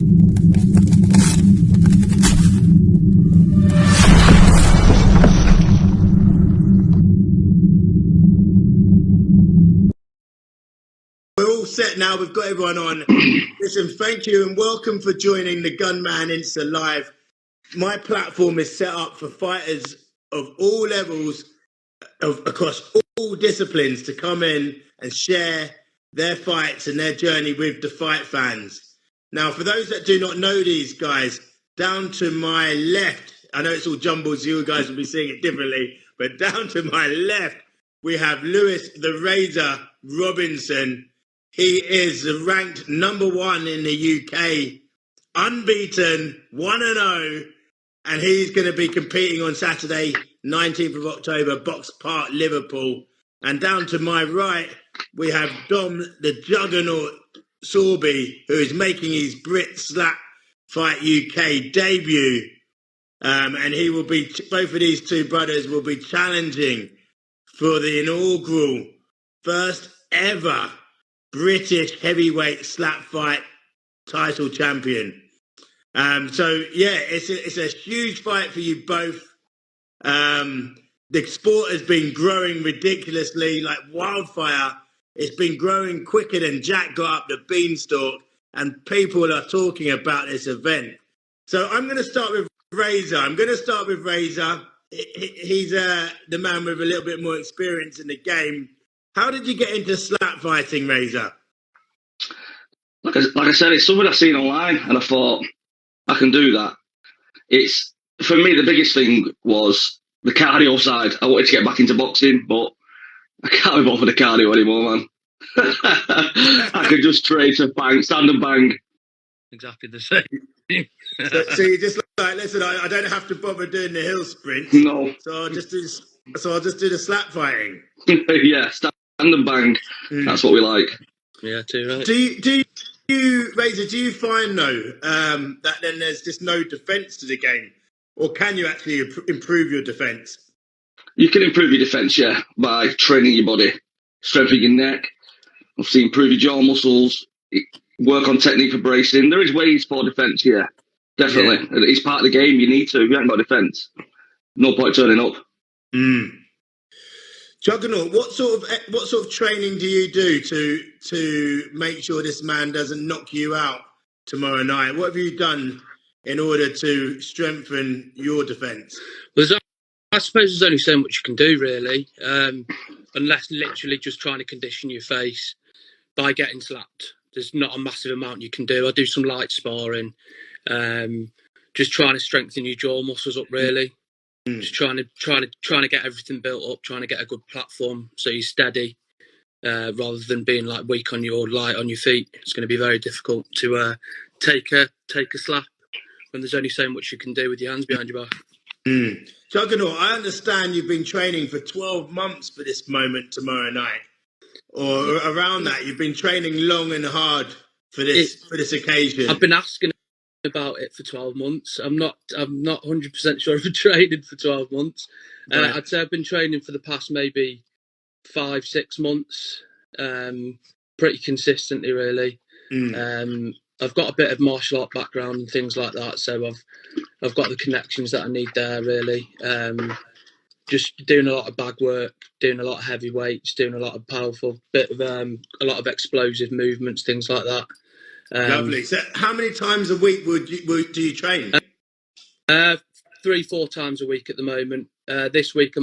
We're all set now. We've got everyone on. Listen, thank you and welcome for joining the Gunman Insta Live. My platform is set up for fighters of all levels, across all disciplines, to come in and share their fights and their journey with the fight fans. Now, for those that do not know these guys, down to my left, I know it's all jumbled, so you guys will be seeing it differently, but down to my left, we have Lewis the Razor Robinson. He is ranked #1 in the UK, unbeaten, 1-0, and he's going to be competing on Saturday, 19th of October, Box Park, Liverpool. And down to my right, we have Dom the Juggernaut Sorby, who is making his Brit Slap Fight UK debut. And he will be, both of these two brothers will be challenging for the inaugural first ever British heavyweight slap fight title champion. So yeah, it's a huge fight for you both. The sport has been growing ridiculously like wildfire. It's been growing quicker than Jack got up the beanstalk, and people are talking about this event. So I'm going to start with Razor. He's the man with a little bit more experience in the game. How did you get into slap fighting, Razor? Like I said, it's something I've seen online, and I thought I can do that. It's, for me, the biggest thing was the cardio side. I wanted to get back into boxing, but I can't be bothered with the cardio anymore, man. I could just trade to bang, stand and bang. Exactly the same. So you're just like, listen, I don't have to bother doing the hill sprints. No. So I'll just do the slap fighting. Yeah, stand and bang. That's what we like. Yeah, too right. Do you, Razor, do you find though that then there's just no defence to the game, or can you actually improve your defence? You can improve your defence, yeah, by training your body, strengthening your neck, obviously improve your jaw muscles, work on technique for bracing. There is ways for defence, yeah, definitely. Yeah. It's part of the game. You need to. If you haven't got defence, no point turning up. Juggernaut, what sort of training do you do to make sure this man doesn't knock you out tomorrow night? What have you done in order to strengthen your defence? Well, I suppose there's only so much you can do, really, unless literally just trying to condition your face by getting slapped. There's not a massive amount you can do. I do some light sparring, just trying to strengthen your jaw muscles up, really. Just trying to get everything built up, trying to get a good platform so you're steady, rather than being like weak on your light on your feet. It's going to be very difficult to take a slap when there's only so much you can do with your hands behind your back. Juggernaut, I understand you've been training for 12 months for this moment tomorrow night, or around that. You've been training long and hard for this occasion. I've been asking about it for 12 months. I'm not 100% sure I've been training for 12 months. Right. I'd say I've been training for the past maybe 5-6 months, pretty consistently, really. I've got a bit of martial art background and things like that, so I've got the connections that I need there, really. Just doing a lot of bag work, doing a lot of heavy weights, doing a lot of powerful, a lot of explosive movements, things like that. Lovely. So how many times a week do you train? 3-4 times a week at the moment. This week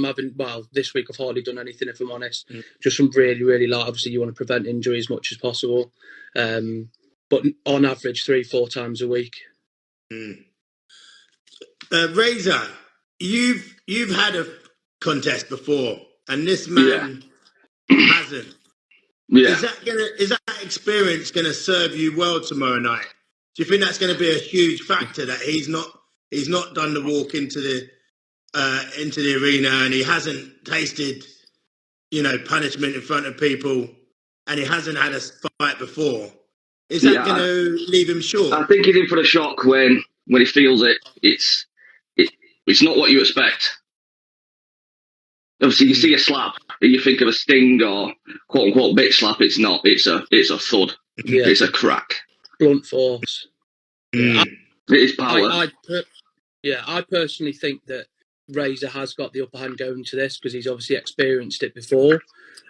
this week I've hardly done anything, if I'm honest. Just some really, really light. Obviously you want to prevent injury as much as possible. But on average, 3-4 times a week. Razor, you've had a contest before, and this man hasn't. Yeah. Is that experience gonna serve you well tomorrow night? Do you think that's going to be a huge factor that he's not done the walk into the arena, and he hasn't tasted, punishment in front of people, and he hasn't had a fight before? Is that going to leave him short? I think he's in for a shock when he feels it. It's not what you expect. Obviously, you see a slap, and you think of a sting or quote unquote bitch slap. It's not. It's a thud. Yeah. It's a crack. Blunt force. Yeah, It is power. I personally think that Razor has got the upper hand going to this because he's obviously experienced it before.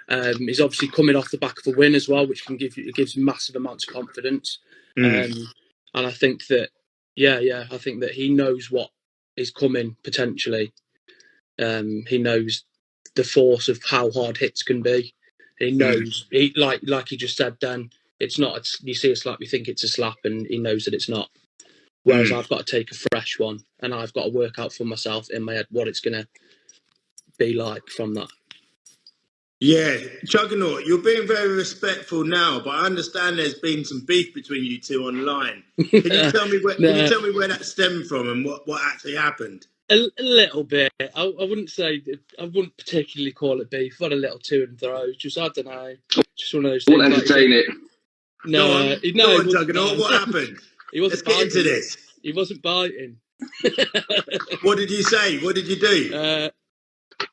He's obviously coming off the back of a win as well, which can gives him massive amounts of confidence. And I think that, I think that he knows what is coming potentially. He knows the force of how hard hits can be. He knows, like he just said, Dan, it's not. You see a slap, you think it's a slap, and he knows that it's not. Whereas I've got to take a fresh one, and I've got to work out for myself in my head what it's going to be like from that. Yeah, Juggernaut, you're being very respectful now, but I understand there's been some beef between you two online. Can you tell me where? Can you tell me where that stemmed from and what actually happened? A little bit. I wouldn't say. I wouldn't particularly call it beef. What a little to and fro. Just I don't know. Just one of those things. Won't entertain it. No, go on, Juggernaut. What happened? Let's get into this. He wasn't biting. What did you say? What did you do?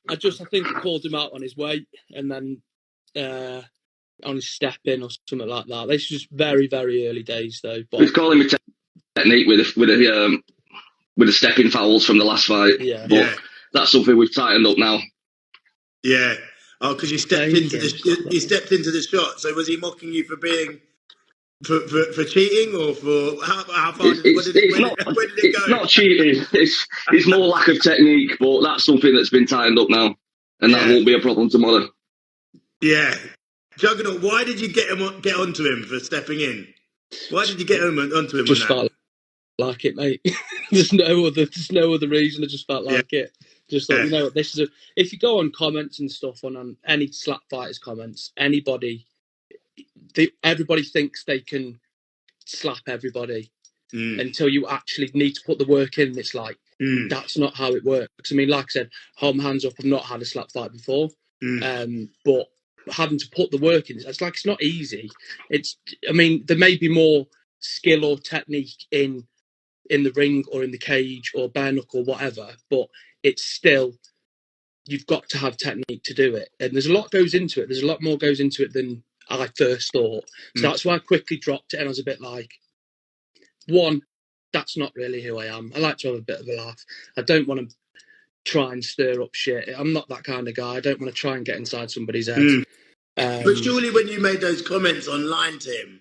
I think I called him out on his weight and then on his step in or something like that. This was very, very early days though. But he's calling me technique with the stepping fouls from the last fight. Yeah. But that's something we've tightened up now. Yeah. Oh, because you stepped into the shot. So was he mocking you for being for cheating or for how far? Where did it go? It's not cheating. It's more lack of technique. But that's something that's been tightened up now, and that won't be a problem tomorrow. Yeah. Juggernaut, why did you get onto him for stepping in? Why did you get onto him? Just felt like it, mate. There's no other reason. I just felt like it. Just thought, you know what, this is if you go on comments and stuff on any slap fighters comments, everybody thinks they can slap everybody until you actually need to put the work in. And it's like that's not how it works. I mean, like I said, hold my hands up. I've not had a slap fight before, but having to put the work in, it's like it's not easy. I mean, there may be more skill or technique in the ring or in the cage or bare knuckle, whatever, but it's still, you've got to have technique to do it. And there's a lot goes into it. There's a lot more goes into it than I first thought. So that's why I quickly dropped it and I was a bit like, one, that's not really who I am. I like to have a bit of a laugh. I don't want to try and stir up shit. I'm not that kind of guy. I don't want to try and get inside somebody's head. But surely when you made those comments online to him,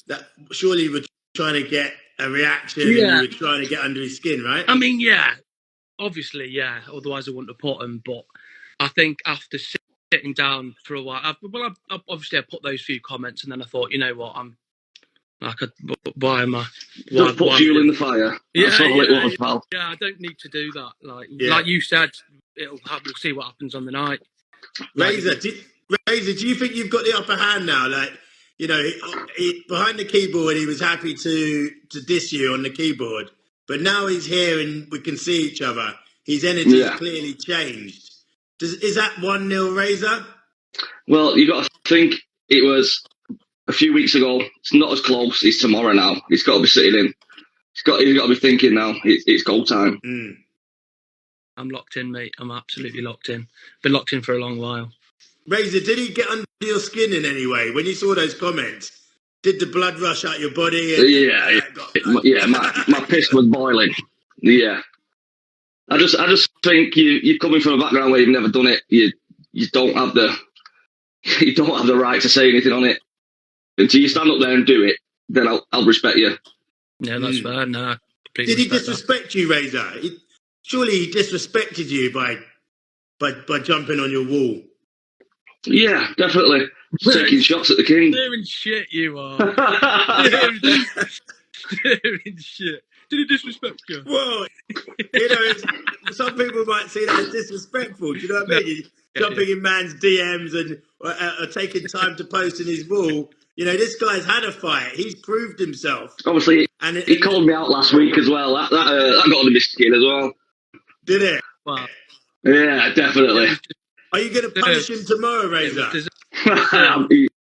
that surely you were trying to get a reaction and you were trying to get under his skin, right? I mean, obviously, otherwise I wouldn't have put him. But I think after sitting down for a while, I put those few comments and then I thought, you know what, I'm like, why am I? Just put fuel in the fire. That's all it was, pal. Yeah, I don't need to do that. Like you said, we'll see what happens on the night. Razor, do you think you've got the upper hand now? Like, you know, he behind the keyboard, he was happy to diss you on the keyboard, but now he's here and we can see each other. His energy has clearly changed. Is that 1-0 Razor? Well, you got to think it was a few weeks ago. It's not as close. It's tomorrow now. He's got to be sitting in. He's got to be thinking now. It's goal time. I'm locked in, mate. I'm absolutely locked in. Been locked in for a long while. Razor, did he get under your skin in any way? When you saw those comments, did the blood rush out your body? And, my piss was boiling. Yeah. I just think you're coming from a background where you've never done it. You don't have the right to say anything on it. Until you stand up there and do it, then I'll respect you. Yeah, that's fair. No, did he disrespect you, Razor? Surely he disrespected you by jumping on your wall. Yeah, definitely. Taking shots at the king. Steering shit, you are. Steering shit. Did he disrespect you? Well, you know, some people might see that as disrespectful. Do you know what I mean? Jumping in man's DMs and taking time to post in his wall. You know, this guy's had a fight. He's proved himself. Obviously, he called me out last week as well. That got under my skin as well. Did it? Wow. Yeah, definitely. Are you going to punish him tomorrow, Razor?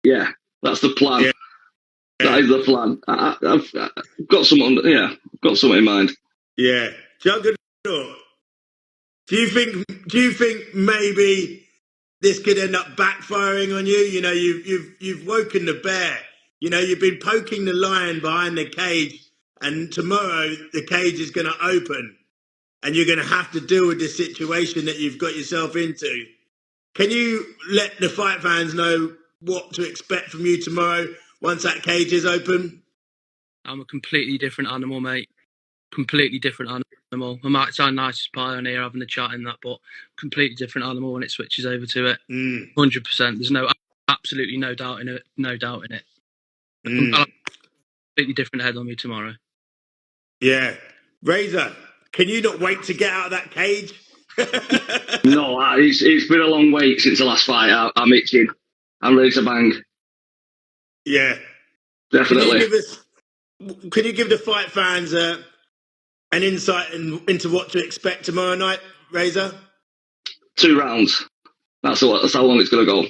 Yeah, that's the plan. Yeah. That is the plan. I've got something. Got something in mind. Yeah, Juggernaut. Do you think maybe this could end up backfiring on you? You know, you've woken the bear. You know, you've been poking the lion behind the cage and tomorrow the cage is going to open, and you're going to have to deal with the situation that you've got yourself into. Can you let the fight fans know what to expect from you tomorrow once that cage is open? I'm a completely different animal, mate. Completely different animal. I might sound nice as pie on here having a chat in that, but completely different animal when it switches over to it. 100%. There's absolutely no doubt in it. No doubt in it. I'll have a completely different head on me tomorrow. Yeah. Razor, can you not wait to get out of that cage? No, it's been a long wait since the last fight. I'm itching. I'm ready to bang. Yeah. Definitely. Can you give the fight fans an insight into what to expect tomorrow night, Razor? 2 rounds. That's how long it's going to go.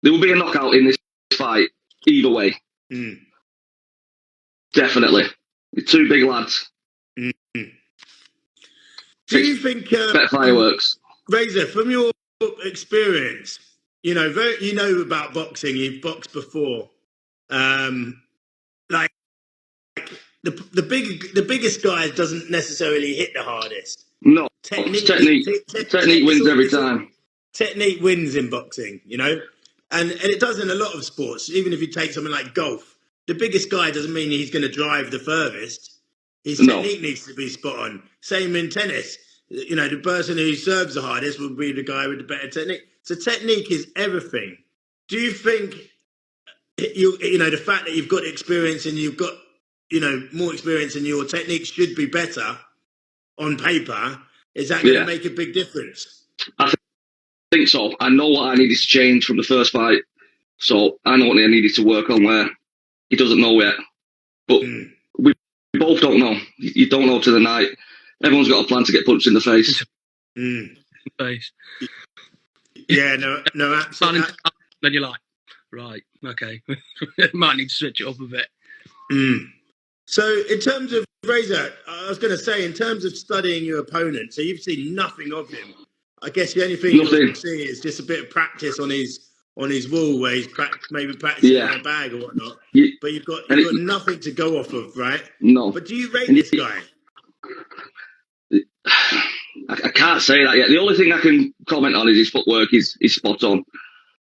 There will be a knockout in this fight, either way. Definitely. 2 big lads. Do you think... better fireworks. Razor, from your experience, you know about boxing, you've boxed before. Like the biggest guy doesn't necessarily hit the hardest. No, technique wins every time. Technique wins in boxing, you know, and it does in a lot of sports. Even if you take something like golf, the biggest guy doesn't mean he's going to drive the furthest. His technique needs to be spot on. Same in tennis. You know, the person who serves the hardest will be the guy with the better technique. So technique is everything. Do you think you know the fact that you've got experience and you've got, you know, more experience and your technique should be better on paper, is that going to make a big difference? I think so. I know what I needed to change from the first fight, so I know what I needed to work on where he doesn't know yet. But we both don't know. You don't know to the night. Everyone's got a plan to get punched in the face. Yeah, no, absolutely. Then you're like, right, okay, might need to switch it up a bit. So in terms of Razor, I was going to say, in terms of studying your opponent, so you've seen nothing of him. I guess the only thing you'll see is just a bit of practice on his wall where he's maybe practicing in a bag or whatnot. But you've got nothing to go off of, right? No. But do you rate this guy? I can't say that yet. The only thing I can comment on is his footwork is spot on.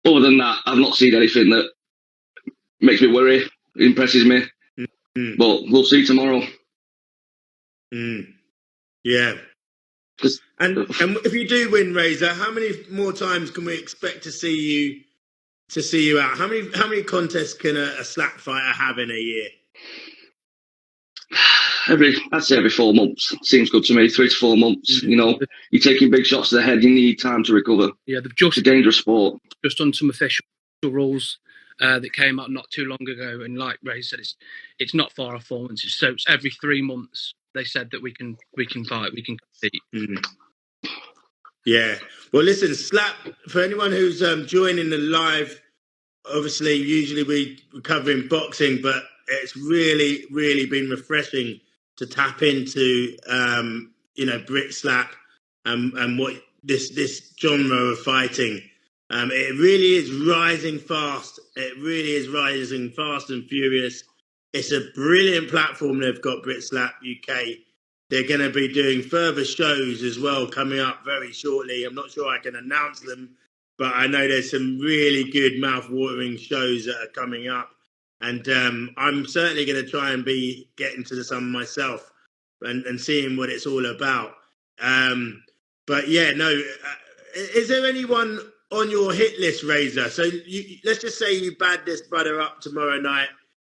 Other than that, I've not seen anything that makes me worry, impresses me. But we'll see tomorrow. Yeah. And if you do win, Razor, how many more times can we expect to see you out? How many contests can a slap fighter have in a year? I'd say every 4 months. Seems good to me. 3 to 4 months. You know, you're taking big shots to the head. You need time to recover. Yeah, it's a dangerous sport. Just on some official rules that came out not too long ago, and like Ray said, it's not far off 4 months. So it's every 3 months. They said that we can fight, we can compete. Yeah. Well, listen, slap for anyone who's joining the live. Obviously, usually we're covering boxing, but it's really, really been refreshing to tap into, you know, Brit slap and what this genre of fighting. It really is rising fast. It really is rising fast and furious. It's a brilliant platform they've got, Brit Slap UK. They're going to be doing further shows as well coming up very shortly. I'm not sure I can announce them, but I know there's some really good mouth-watering shows that are coming up. And I'm certainly going to try and be getting to some myself and seeing what it's all about. But yeah, no. Is there anyone on your hit list, Razor? So let's just say you bad this brother up tomorrow night,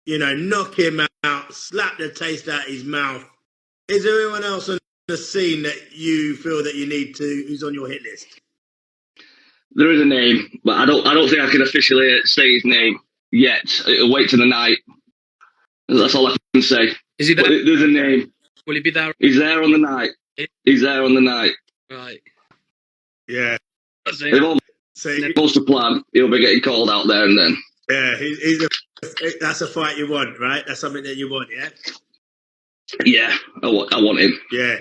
you know, knock him out, slap the taste out of his mouth. Is there anyone else on the scene that you feel that you need to, who's on your hit list? There is a name, but I don't think I can officially say his name yet. It'll wait till the night. That's all I can say. Is he there? But there's a name. Will he be there? He's there on the night. He's there on the night. Right. Yeah. They've all supposed to plan. He'll be getting called out there and then. Yeah, that's a fight you want, right? That's something that you want, yeah? Yeah, I want him. Yeah.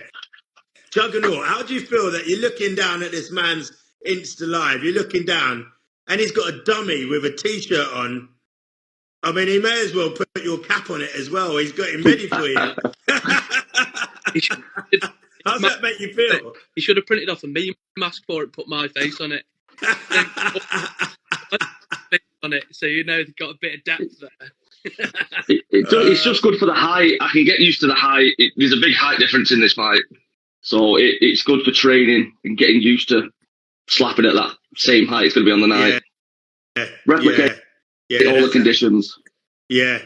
Juggernaut, how do you feel that you're looking down at this man's Insta Live? You're looking down and he's got a dummy with a T-shirt on I mean, he may as well put your cap on it as well. He's got him ready for you. How's that make you feel? He should have printed off a meme mask for it, put my face on it. On it, so you know they've got a bit of depth there. It's just good for the height. I can get used to the height. There's a big height difference in this fight, so it's good for training and getting used to slapping at that same height. It's going to be on the night. Replicate all the conditions. Yeah.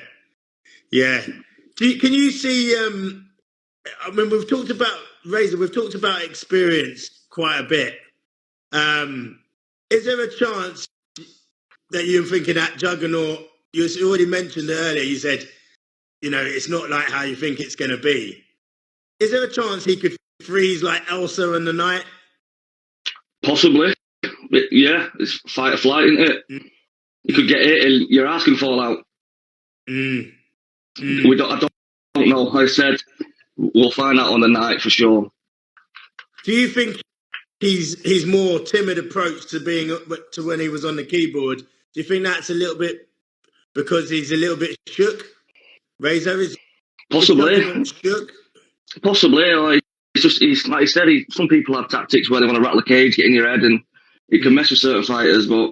Can you see? I mean, we've talked about Razor. We've talked about experience quite a bit. Is there a chance that you're thinking that Juggernaut? You already mentioned it earlier. You said, you know, it's not like how you think it's going to be. Is there a chance he could freeze like Elsa in the night? Possibly. Yeah, it's fight or flight, isn't it? You could get it and your ass can fall out. I don't know. Like I said, we'll find out on the night for sure. Do you think he's more timid approach to being to when he was on the keyboard? Do you think that's a little bit because he's a little bit shook? Razor is possibly shook. Possibly, like he's like I said. Some people have tactics where they want to rattle a cage, get in your head, and it can mess with certain fighters. But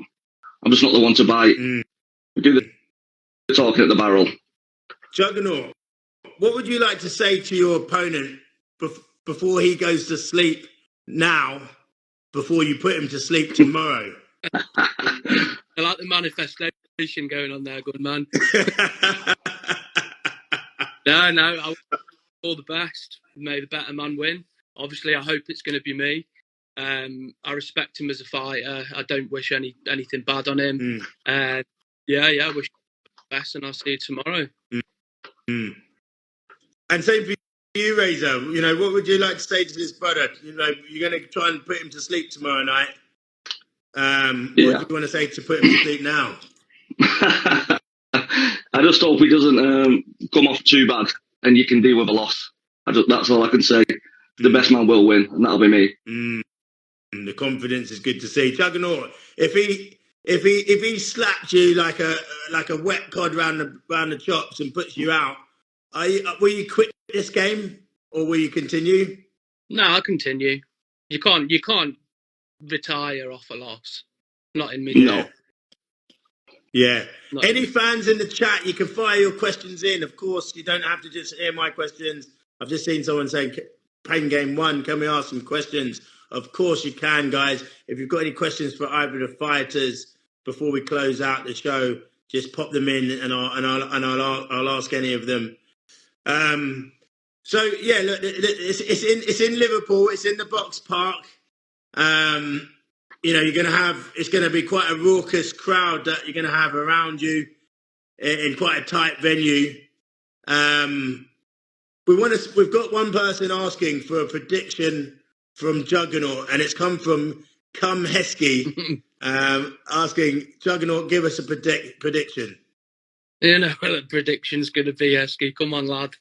I'm just not the one to bite. We do the talking at the barrel. Juggernaut, what would you like to say to your opponent before he goes to sleep now, before you put him to sleep tomorrow? I like the manifestation going on there, good man. No, I wish all the best. May the better man win. Obviously, I hope it's going to be me. I respect him as a fighter. I don't wish anything bad on him. I wish the best, and I'll see you tomorrow. And same for you, Razor. You know, what would you like to say to this brother? You know, you're going to try and put him to sleep tomorrow night. What do you want to say to put him to sleep now? I just hope he doesn't come off too bad and you can deal with a loss. That's all I can say. The best man will win, and that'll be me. The confidence is good to see. Juggernaut, if he slapped you like a wet cod round the chops and puts you out, will you quit this game or will you continue? No, I'll continue. You can't retire off a loss. Not in me. No. Yeah. Any fans in the chat, you can fire your questions in. Of course, you don't have to just hear my questions. I've just seen someone saying, Pain Game 1, can we ask some questions? Of course you can, guys. If you've got any questions for either of the fighters before we close out the show, just pop them in and I'll ask any of them. So yeah, look, it's in Liverpool. It's in the Box Park. You know, it's going to be quite a raucous crowd that you're going to have around you in quite a tight venue. We've got one person asking for a prediction from Juggernaut, and it's come from Cum Heskey, asking Juggernaut, give us a prediction. You know what the prediction's going to be, Heskey. Come on, lad.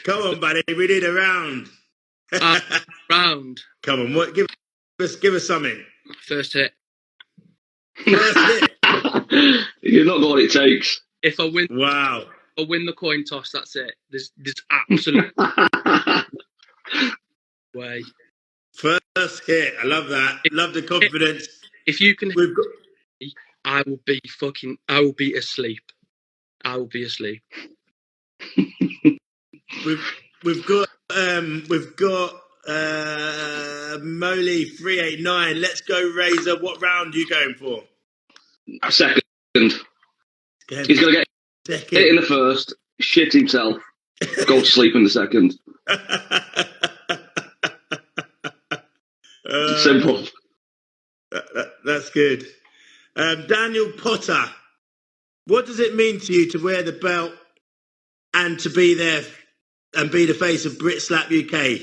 Come on, buddy. We need a round. Round. Come on, what? Give us something. First hit. First hit. You've not got what it takes. If I win, wow. If I win the coin toss, that's it. There's absolute way. First hit. I love that. Love the confidence. If you can, I will be asleep. I will be asleep. We've got Molly 389. Let's go, Razor. What round are you going for? Second. He's going to get hit in the first, shit himself, go to sleep in the second. Simple. That's good. Daniel Potter, what does it mean to you to wear the belt and to be there and be the face of Brit Slap UK?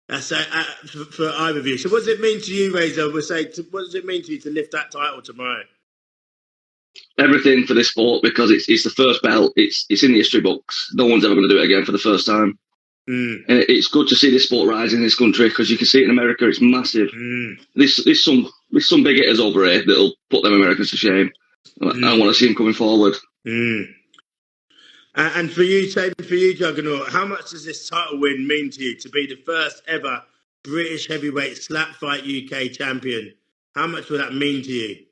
That's for either of you. So what does it mean to you, Razor? What does it mean to you to lift that title tomorrow? Everything for this sport, because it's the first belt. It's in the history books. No one's ever going to do it again for the first time. And it's good to see this sport rise in this country, because you can see it in America. It's massive. There's some big hitters over here that'll put them Americans to shame. I want to see him coming forward. And for you, same for you, Juggernaut, how much does this title win mean to you, to be the first ever British heavyweight slap fight UK champion? How much will that mean to you?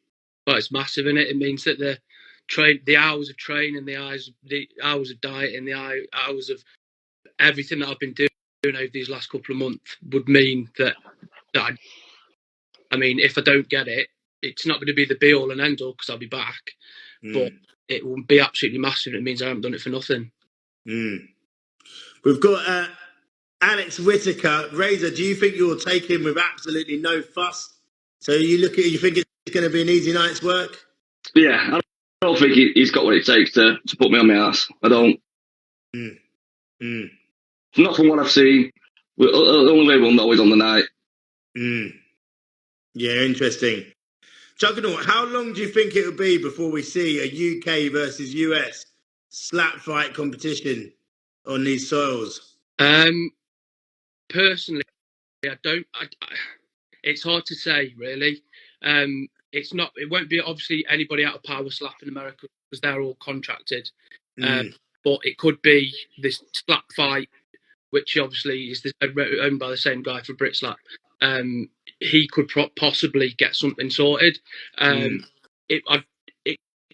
Well, it's massive, isn't it? It means that the hours of training, the hours of dieting, the hours of everything that I've been doing over these last couple of months would mean that I mean, if I don't get it, it's not going to be the be all and end all because I'll be back. But it will be absolutely massive. It means I haven't done it for nothing. We've got Alex Whitaker. Razor, do you think you'll take him with absolutely no fuss? So you think it's going to be an easy night's work? Yeah, I don't think he's got what it takes to put me on my ass. I don't. Not from what I've seen. The only way we'll know is on the night. Yeah, interesting. Juggernaut, how long do you think it will be before we see a UK versus US slap fight competition on these soils? Personally, I don't. It's hard to say, really. It's not. It won't be obviously anybody out of Power Slap in America because they're all contracted. But it could be this slap fight, which obviously is owned by the same guy for Brit Slap. He could possibly get something sorted. It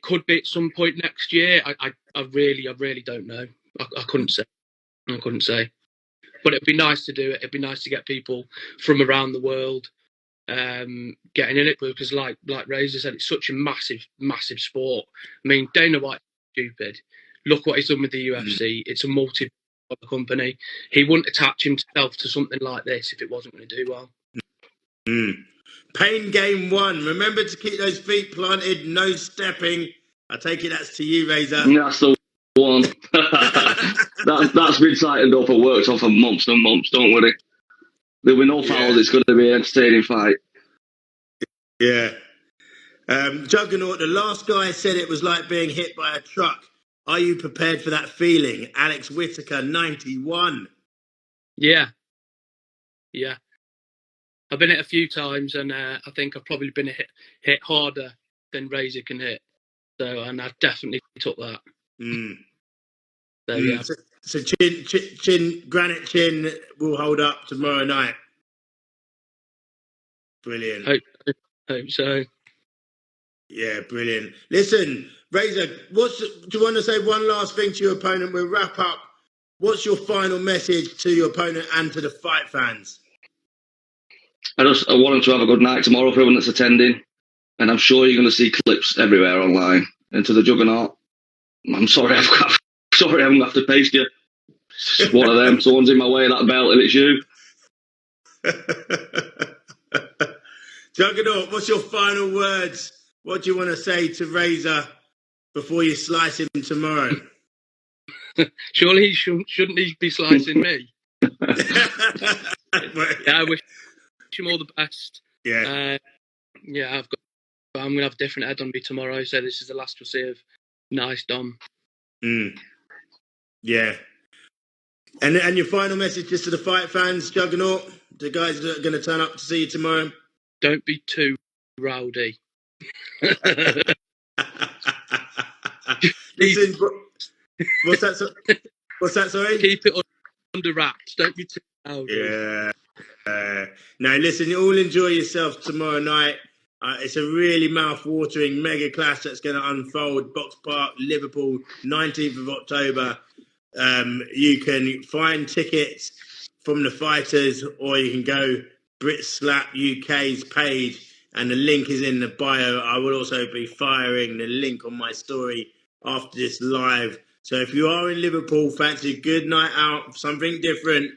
could be at some point next year. I really don't know. I couldn't say. But it'd be nice to do it. It'd be nice to get people from around the world getting in it, because like Razor said, it's such a massive sport. I mean, Dana White's stupid. Look what he's done with the UFC. It's a multi-company company. He wouldn't attach himself to something like this if it wasn't going to do well. Pain game 1. Remember to keep those feet planted, no stepping. I take it that's to you, Razor. That's the one. that's been tightened up and worked on for months and months. Don't worry. There'll be no fouls. It's going to be an entertaining fight. Yeah. Juggernaut, the last guy said it was like being hit by a truck. Are you prepared for that feeling? Alex Whitaker, 91. Yeah. I've been hit a few times, and I think I've probably been hit harder than Razor can hit. So, and I definitely took that. So, yeah. So granite chin will hold up tomorrow night. Brilliant. Hope so. Yeah, brilliant. Listen, Razor, do you want to say one last thing to your opponent? We'll wrap up. What's your final message to your opponent and to the fight fans? I want him to have a good night tomorrow for everyone that's attending. And I'm sure you're going to see clips everywhere online. And to the Juggernaut, I'm sorry I'm going to have to paste you. It's one of them. Someone's in my way of that belt and it's you. Juggernaut, what's your final words? What do you want to say to Razor before you slice him tomorrow? Surely shouldn't he be slicing me? I wish him all the best. Yeah. I'm going to have a different head on me tomorrow, so this is the last we'll see of nice Dom. Yeah. And your final message just to the fight fans, Juggernaut, the guys that are going to turn up to see you tomorrow? Don't be too rowdy. Listen, what's that, sorry? Keep it under wraps. Don't be too rowdy. Yeah. Now, listen, you all enjoy yourself tomorrow night. It's a really mouth-watering mega clash that's going to unfold. Box Park, Liverpool, 19th of October. You can find tickets from the fighters, or you can go Brit Slap UK's page, and the link is in the bio. I will also be firing the link on my story after this live. So if you are in Liverpool, fancy a good night out, something different,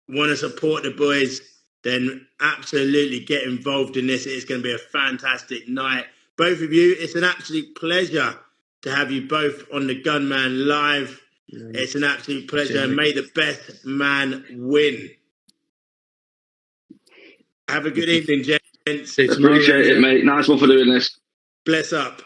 want to support the boys, then absolutely get involved in this. It's going to be a fantastic night. Both of you, it's an absolute pleasure to have you both on the Gunman live. It's an absolute pleasure. And may the best man win. Have a good evening, gents. Appreciate it, mate. Nice one for doing this. Bless up.